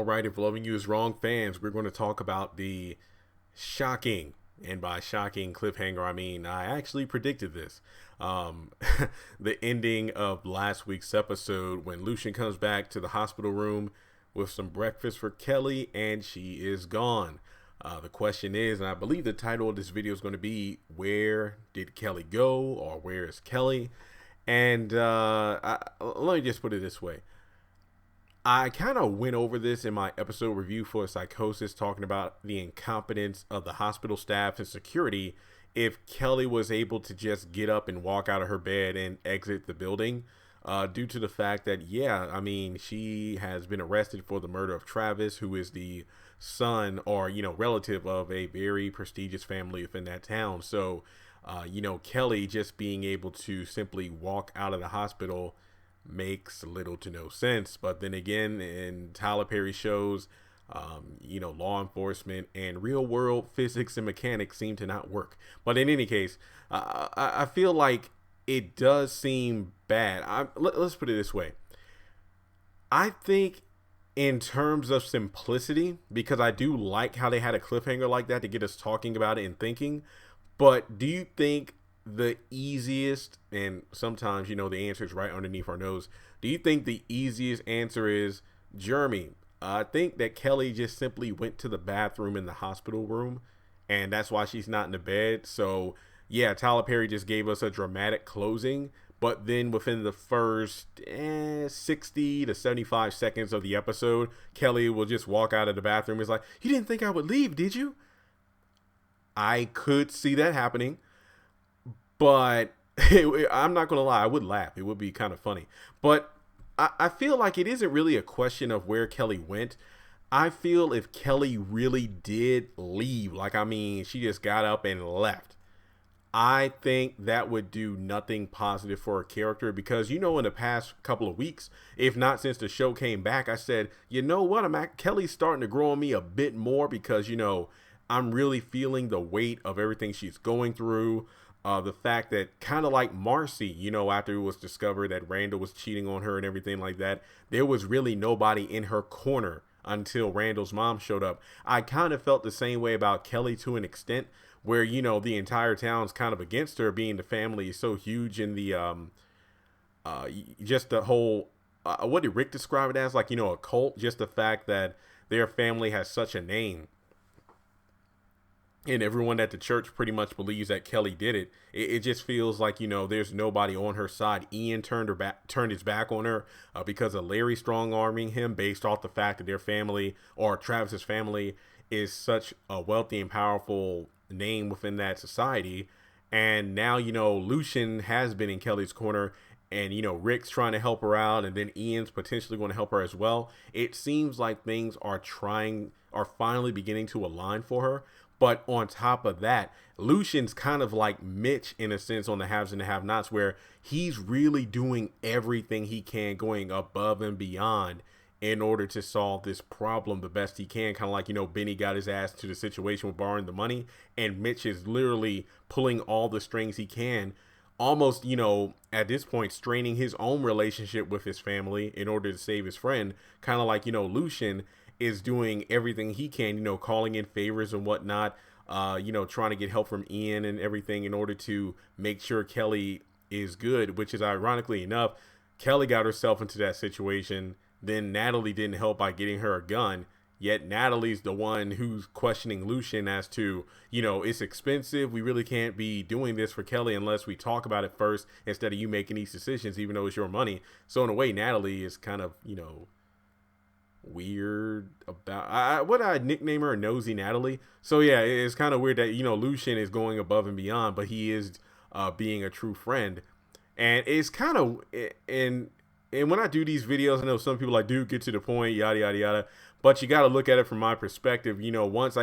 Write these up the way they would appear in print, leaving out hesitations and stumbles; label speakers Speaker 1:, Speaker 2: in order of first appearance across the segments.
Speaker 1: right, if loving you is wrong, fans, we're going to talk about the shocking, and by shocking cliffhanger, I mean I actually predicted this. Um, the ending of last week's episode when Lucian comes back to the hospital room with some breakfast for Kelly, and she is gone. The question is, and I believe the title of this video is going to be, where did Kelly go, or where is Kelly? And let me just put it this way. I kind of went over this in my episode review for Psychosis, talking about the incompetence of the hospital staff and security if Kelly was able to just get up and walk out of her bed and exit the building, due to the fact that, yeah, I mean, she has been arrested for the murder of Travis, who is the son or, relative of a very prestigious family within that town. So, Kelly just being able to simply walk out of the hospital makes little to no sense. But then again, in Tyler Perry shows, law enforcement and real world physics and mechanics seem to not work. But in any case, I feel like it does seem bad. Let's put it this way. I think in terms of simplicity, because I do like how they had a cliffhanger like that to get us talking about it and thinking. But do you think the easiest, and sometimes the answer is right underneath our nose, do you think the easiest answer is Jeremy? I think that Kelly just simply went to the bathroom in the hospital room, and that's why she's not in the bed. So yeah, Tyler Perry just gave us a dramatic closing, but then within the first 60 to 75 seconds of the episode, Kelly will just walk out of the bathroom. It's like, you didn't think I would leave, did you? I could see that happening. But I'm not going to lie, I would laugh. It would be kind of funny. But I feel like it isn't really a question of where Kelly went. I feel if Kelly really did leave, she just got up and left, I think that would do nothing positive for her character. Because, in the past couple of weeks, if not since the show came back, I said, you know what, Kelly's starting to grow on me a bit more because, I'm really feeling the weight of everything she's going through. The fact that, kind of like Marcy, after it was discovered that Randall was cheating on her and everything like that, there was really nobody in her corner until Randall's mom showed up. I kind of felt the same way about Kelly to an extent, where, the entire town's kind of against her, being the family is so huge in the, just the whole, what did Rick describe it as? Like, a cult, just the fact that their family has such a name. And everyone at the church pretty much believes that Kelly did it. It just feels like, there's nobody on her side. Ian turned his back on her because of Larry strong arming him, based off the fact that their family, or Travis's family, is such a wealthy and powerful name within that society. And now, Lucian has been in Kelly's corner, and, Rick's trying to help her out, and then Ian's potentially going to help her as well. It seems like things are finally beginning to align for her. But on top of that, Lucian's kind of like Mitch in a sense on the haves and the have-nots, where he's really doing everything he can, going above and beyond in order to solve this problem the best he can. Kind of like, Benny got his ass to the situation with borrowing the money, and Mitch is literally pulling all the strings he can, almost, at this point, straining his own relationship with his family in order to save his friend. Kind of like, Lucian is doing everything he can, calling in favors and whatnot, trying to get help from Ian and everything in order to make sure Kelly is good, which is, ironically enough, Kelly got herself into that situation. Then Natalie didn't help by getting her a gun. Yet Natalie's the one who's questioning Lucian as to, it's expensive. We really can't be doing this for Kelly unless we talk about it first, instead of you making these decisions, even though it's your money. So in a way, Natalie is kind of, weird about, what I nickname her, Nosy Natalie. So yeah, it's kind of weird that, Lucian is going above and beyond, but he is being a true friend. And it's kind of, and when I do these videos, I know some people like, dude, get to the point, yada yada yada, but you got to look at it from my perspective. Once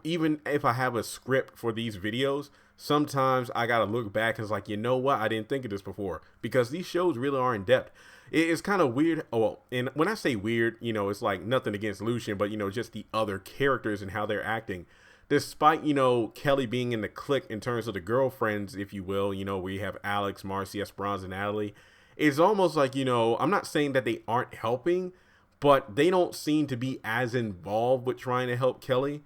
Speaker 1: even if I have a script for these videos, sometimes I got to look back and it's like, you know what, I didn't think of this before, because these shows really are in depth. It's kind of weird. Oh, and when I say weird, it's like nothing against Lucian, but, just the other characters and how they're acting. Despite, Kelly being in the clique in terms of the girlfriends, if you will, we have Alex, Marcy, Esperanza, and Natalie. It's almost like, I'm not saying that they aren't helping, but they don't seem to be as involved with trying to help Kelly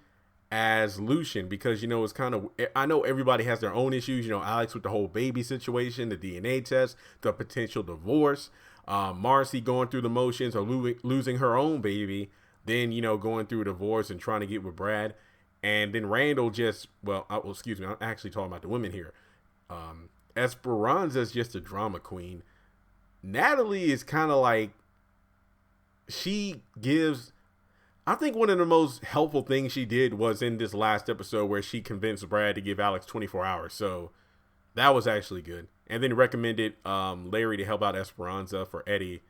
Speaker 1: as Lucian, because, you know, it's kind of, I know everybody has their own issues, you know, Alex with the whole baby situation, the DNA test, the potential divorce, Marcy going through the motions of losing her own baby, then, you know, going through a divorce and trying to get with Brad. And then Randall just, excuse me, I'm actually talking about the women here. Esperanza's just a drama queen. Natalie is kind of like, she gives, I think one of the most helpful things she did was in this last episode where she convinced Brad to give Alex 24 hours. So that was actually good. And then recommended Larry to help out Esperanza for Eddie.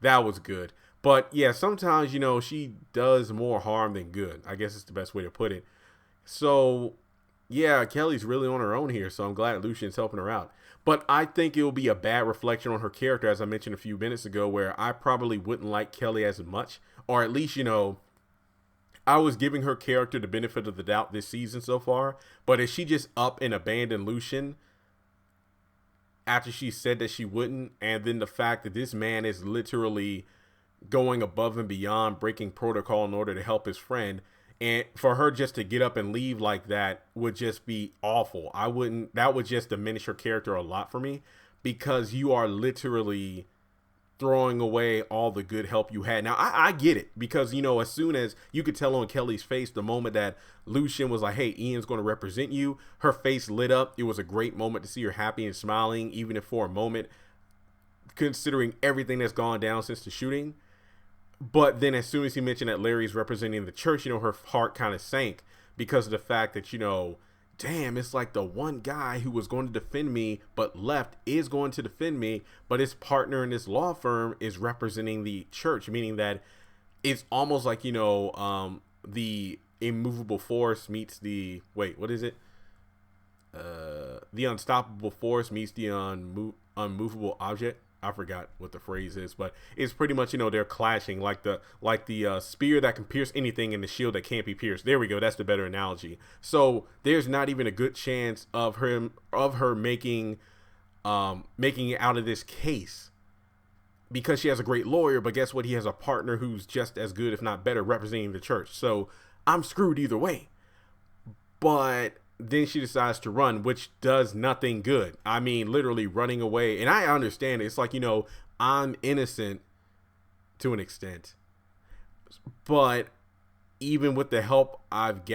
Speaker 1: That was good. But yeah, sometimes, you know, she does more harm than good. I guess it's the best way to put it. So yeah, Kelly's really on her own here. So I'm glad Lucian's helping her out. But I think it will be a bad reflection on her character, as I mentioned a few minutes ago, where I probably wouldn't like Kelly as much. Or at least, you know, I was giving her character the benefit of the doubt this season so far, but if she just up and abandoned Lucian after she said that she wouldn't, and then the fact that this man is literally going above and beyond, breaking protocol in order to help his friend, and for her just to get up and leave like that would just be awful. That would just diminish her character a lot for me, because you are literally throwing away all the good help you had. Now, I get it, because, you know, as soon as you could tell on Kelly's face, the moment that Lucian was like, hey, Ian's going to represent you, her face lit up. It was a great moment to see her happy and smiling, even if for a moment, considering everything that's gone down since the shooting. But then as soon as he mentioned that Larry's representing the church, you know, her heart kind of sank, because of the fact that, you know, damn, it's like the one guy who was going to defend me but left is going to defend me, but his partner in this law firm is representing the church, meaning that it's almost like, you know, the immovable force meets the, what is it? The unstoppable force meets the unmovable object. I forgot what the phrase is, but it's pretty much, you know, they're clashing like the spear that can pierce anything and the shield that can't be pierced. There we go. That's the better analogy. So there's not even a good chance of her making it out of this case, because she has a great lawyer. But guess what? He has a partner who's just as good, if not better, representing the church. So I'm screwed either way. But then she decides to run, which does nothing good. I mean, literally running away. And I understand it. It's like, you know, I'm innocent to an extent, but even with the help I've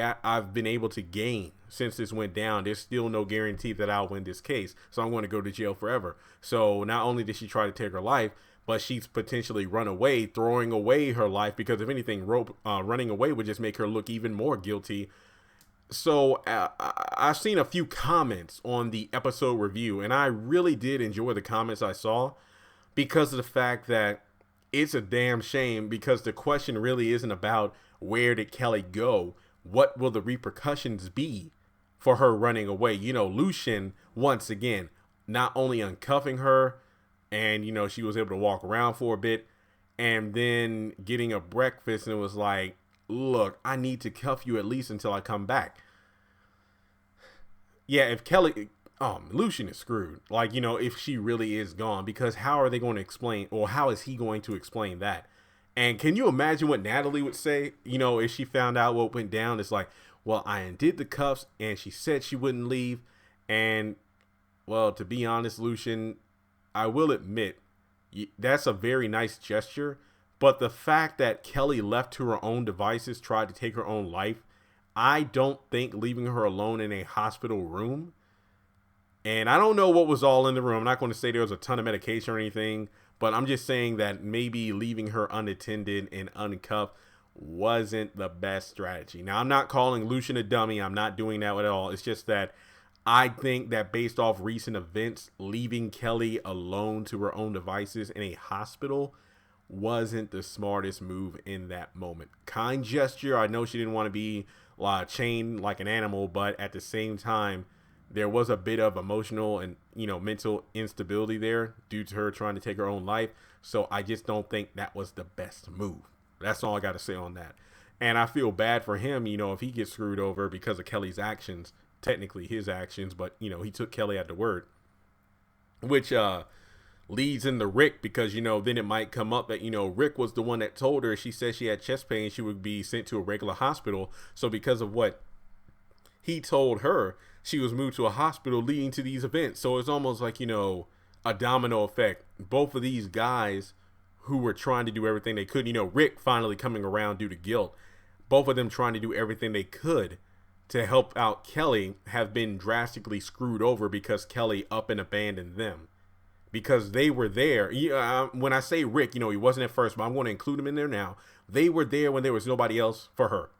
Speaker 1: been able to gain since this went down, there's still no guarantee that I'll win this case. So I'm going to go to jail forever. So not only did she try to take her life, but she's potentially run away, throwing away her life, because if anything, running away would just make her look even more guilty. So I've seen a few comments on the episode review, and I really did enjoy the comments I saw, because of the fact that it's a damn shame, because the question really isn't about where did Kelly go, what will the repercussions be for her running away. You know, Lucian, once again, not only uncuffing her, and, you know, she was able to walk around for a bit, and then getting a breakfast, and it was like, look, I need to cuff you at least until I come back. Yeah, if Kelly, Lucian is screwed. Like, you know, if she really is gone, because how are they going to explain, or how is he going to explain that? And can you imagine what Natalie would say, you know, if she found out what went down? It's like, well, I undid the cuffs and she said she wouldn't leave. And, well, to be honest, Lucian, I will admit, that's a very nice gesture. But the fact that Kelly left to her own devices, tried to take her own life, I don't think leaving her alone in a hospital room, and I don't know what was all in the room. I'm not going to say there was a ton of medication or anything, but I'm just saying that maybe leaving her unattended and uncuffed wasn't the best strategy. Now, I'm not calling Lucian a dummy. I'm not doing that at all. It's just that I think that based off recent events, leaving Kelly alone to her own devices in a hospital wasn't the smartest move in that moment. Kind gesture. I know she didn't want to be chained like an animal, but at the same time, there was a bit of emotional and, you know, mental instability there due to her trying to take her own life. So I just don't think that was the best move. That's all I got to say on that. And I feel bad for him, you know, if he gets screwed over because of Kelly's actions, technically his actions, but, you know, he took Kelly at the word, which, leads into Rick because, then it might come up that, Rick was the one that told her, she said she had chest pain, she would be sent to a regular hospital. So because of what he told her, she was moved to a hospital, leading to these events. So it's almost like, a domino effect. Both of these guys who were trying to do everything they could, Rick finally coming around due to guilt, both of them trying to do everything they could to help out Kelly, have been drastically screwed over because Kelly up and abandoned them. Because they were there. When I say Rick, he wasn't at first, but I'm going to include him in there now. They were there when there was nobody else for her,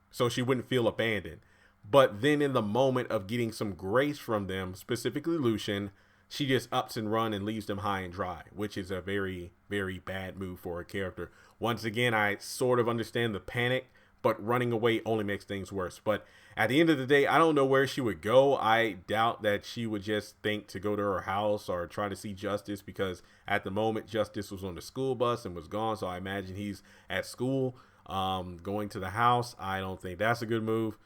Speaker 1: so she wouldn't feel abandoned. But then in the moment of getting some grace from them, specifically Lucian, she just ups and runs and leaves them high and dry, which is a very, very bad move for a character. Once again, I sort of understand the panic, but running away only makes things worse. But at the end of the day, I don't know where she would go. I doubt that she would just think to go to her house or try to see Justice, because at the moment, Justice was on the school bus and was gone. So I imagine he's at school. Going to the house, I don't think that's a good move.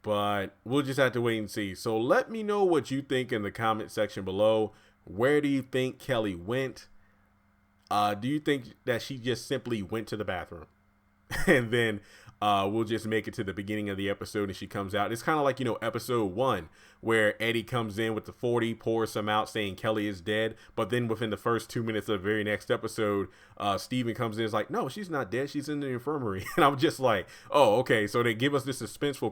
Speaker 1: But we'll just have to wait and see. So let me know what you think in the comment section below. Where do you think Kelly went? Do you think that she just simply went to the bathroom and then we'll just make it to the beginning of the episode and she comes out? It's kind of like, episode 1 where Eddie comes in with the 40, pours some out saying Kelly is dead. But then within the first 2 minutes of the very next episode, Steven comes in and is like, no, she's not dead. She's in the infirmary. And I'm just like, oh, okay. So they give us this suspenseful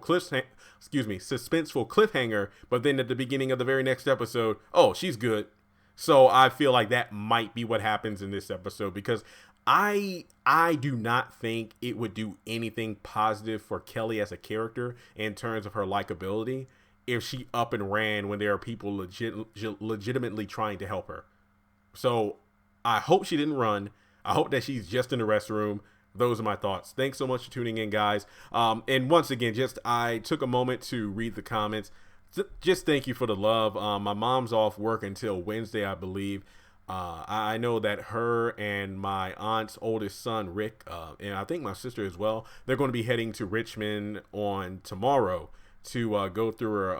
Speaker 1: cliffhanger. But then at the beginning of the very next episode, oh, she's good. So I feel like that might be what happens in this episode, because I do not think it would do anything positive for Kelly as a character in terms of her likability if she up and ran when there are people legitimately trying to help her. So I hope she didn't run. I hope that she's just in the restroom. Those are my thoughts. Thanks so much for tuning in, guys. And once again, I took a moment to read the comments. Just thank you for the love. My mom's off work until Wednesday, I believe. I know that her and my aunt's oldest son, Rick, and I think my sister as well, they're going to be heading to Richmond on tomorrow to go through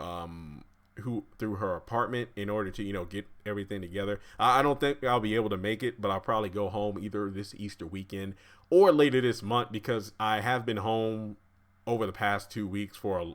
Speaker 1: her apartment in order to, get everything together. I don't think I'll be able to make it, but I'll probably go home either this Easter weekend or later this month, because I have been home over the past 2 weeks for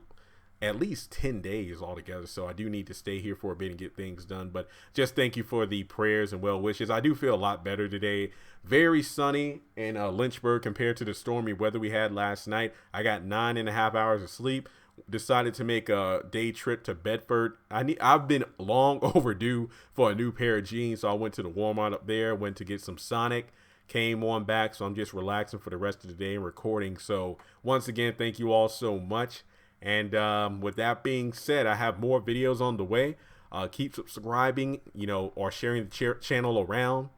Speaker 1: at least 10 days altogether. So I do need to stay here for a bit and get things done. But just thank you for the prayers and well wishes. I do feel a lot better today. Very sunny in Lynchburg compared to the stormy weather we had last night. I got 9.5 hours of sleep. Decided to make a day trip to Bedford. I've been long overdue for a new pair of jeans. So I went to the Walmart up there, went to get some Sonic, came on back. So I'm just relaxing for the rest of the day and recording. So once again, thank you all so much. And with that being said, I have more videos on the way. Keep subscribing, or sharing the channel around.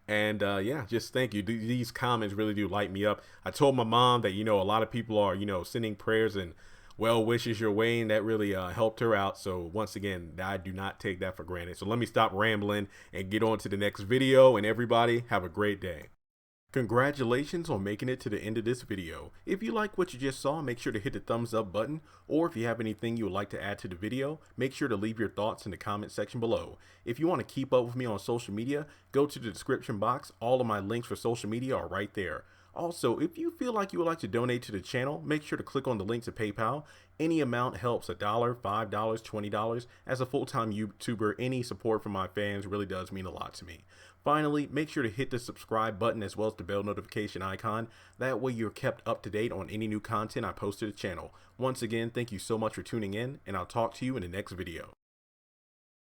Speaker 1: And yeah, just thank you. These comments really do light me up. I told my mom that, a lot of people are, sending prayers and well wishes your way, and that really helped her out. So once again, I do not take that for granted. So let me stop rambling and get on to the next video. And everybody have a great day. Congratulations on making it to the end of this video. If you like what you just saw, make sure to hit the thumbs up button, or if you have anything you would like to add to the video, make sure to leave your thoughts in the comment section below. If you want to keep up with me on social media, go to the description box. All of my links for social media are right there. Also, if you feel like you would like to donate to the channel, make sure to click on the link to PayPal. Any amount helps. $1, $5, $20. As a full-time YouTuber, any support from my fans really does mean a lot to me. Finally, make sure to hit the subscribe button as well as the bell notification icon. That way you're kept up to date on any new content I post to the channel. Once again, thank you so much for tuning in, and I'll talk to you in the next video.